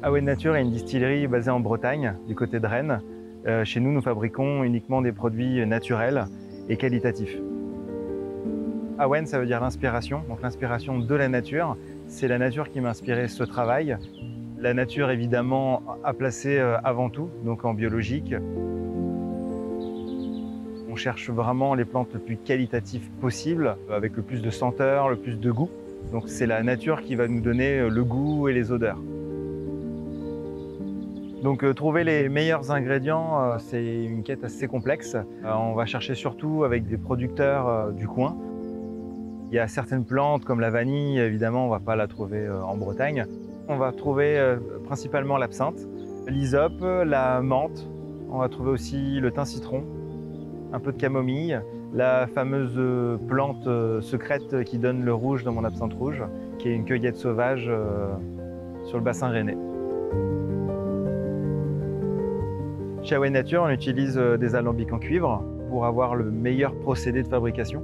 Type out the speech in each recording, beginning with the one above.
Awen Nature est une distillerie basée en Bretagne, du côté de Rennes. Chez nous, nous fabriquons uniquement des produits naturels et qualitatifs. Awen, ça veut dire l'inspiration, donc l'inspiration de la nature. C'est la nature qui m'a inspiré ce travail. La nature, évidemment, à placer avant tout, donc en biologique. On cherche vraiment les plantes le plus qualitatives possible, avec le plus de senteur, le plus de goût. Donc c'est la nature qui va nous donner le goût et les odeurs. Donc trouver les meilleurs ingrédients, c'est une quête assez complexe. On va chercher surtout avec des producteurs du coin. Il y a certaines plantes comme la vanille, évidemment, on ne va pas la trouver en Bretagne. On va trouver principalement l'absinthe, l'hysope, la menthe. On va trouver aussi le thym citron, un peu de camomille, la fameuse plante secrète qui donne le rouge dans mon absinthe rouge, qui est une cueillette sauvage sur le bassin rennais. Chez Awen Nature, on utilise des alambics en cuivre pour avoir le meilleur procédé de fabrication.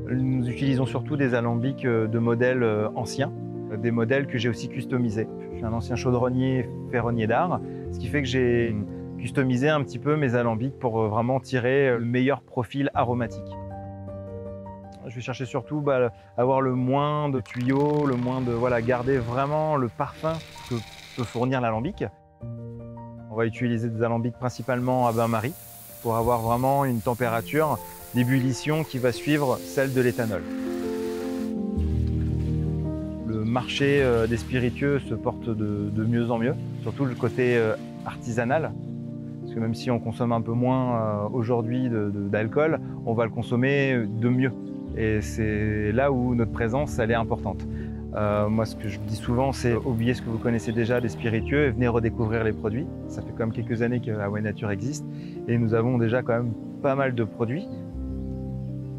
Nous utilisons surtout des alambics de modèles anciens, des modèles que j'ai aussi customisés. Je suis un ancien chaudronnier ferronnier d'art, ce qui fait que j'ai customisé un petit peu mes alambics pour vraiment tirer le meilleur profil aromatique. Je vais chercher surtout avoir le moins de tuyaux, le moins de garder vraiment le parfum que peut fournir l'alambic. On va utiliser des alambics principalement à bain-marie pour avoir vraiment une température d'ébullition qui va suivre celle de l'éthanol. Le marché des spiritueux se porte de mieux en mieux, surtout le côté artisanal. Parce que même si on consomme un peu moins aujourd'hui d'alcool, on va le consommer de mieux. Et c'est là où notre présence elle est importante. Moi, ce que je dis souvent, c'est oubliez ce que vous connaissez déjà des spiritueux et venez redécouvrir les produits. Ça fait quand même quelques années que Awen Nature existe et nous avons déjà quand même pas mal de produits.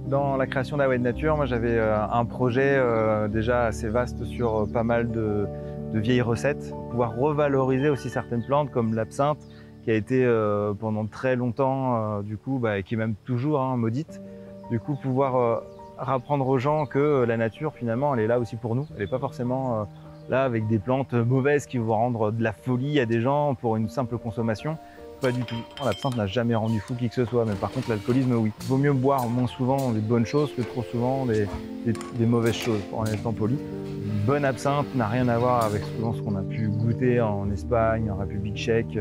Dans la création d'Awen Nature, moi j'avais un projet déjà assez vaste sur pas mal de vieilles recettes, pouvoir revaloriser aussi certaines plantes comme l'absinthe qui a été pendant très longtemps et qui est même toujours maudite. Du coup, pouvoir rapprendre aux gens que la nature, finalement, elle est là aussi pour nous. Elle n'est pas forcément là avec des plantes mauvaises qui vont rendre de la folie à des gens pour une simple consommation. Pas du tout. L'absinthe n'a jamais rendu fou qui que ce soit, mais par contre, l'alcoolisme, oui. Il vaut mieux boire moins souvent des bonnes choses que trop souvent des mauvaises choses, en étant poli. Une bonne absinthe n'a rien à voir avec souvent ce qu'on a pu goûter en Espagne, en République tchèque,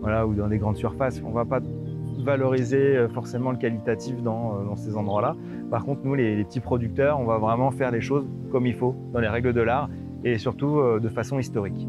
ou dans des grandes surfaces. On ne va pas valoriser forcément le qualitatif dans ces endroits-là. Par contre, nous, les petits producteurs, on va vraiment faire les choses comme il faut, dans les règles de l'art et surtout de façon historique.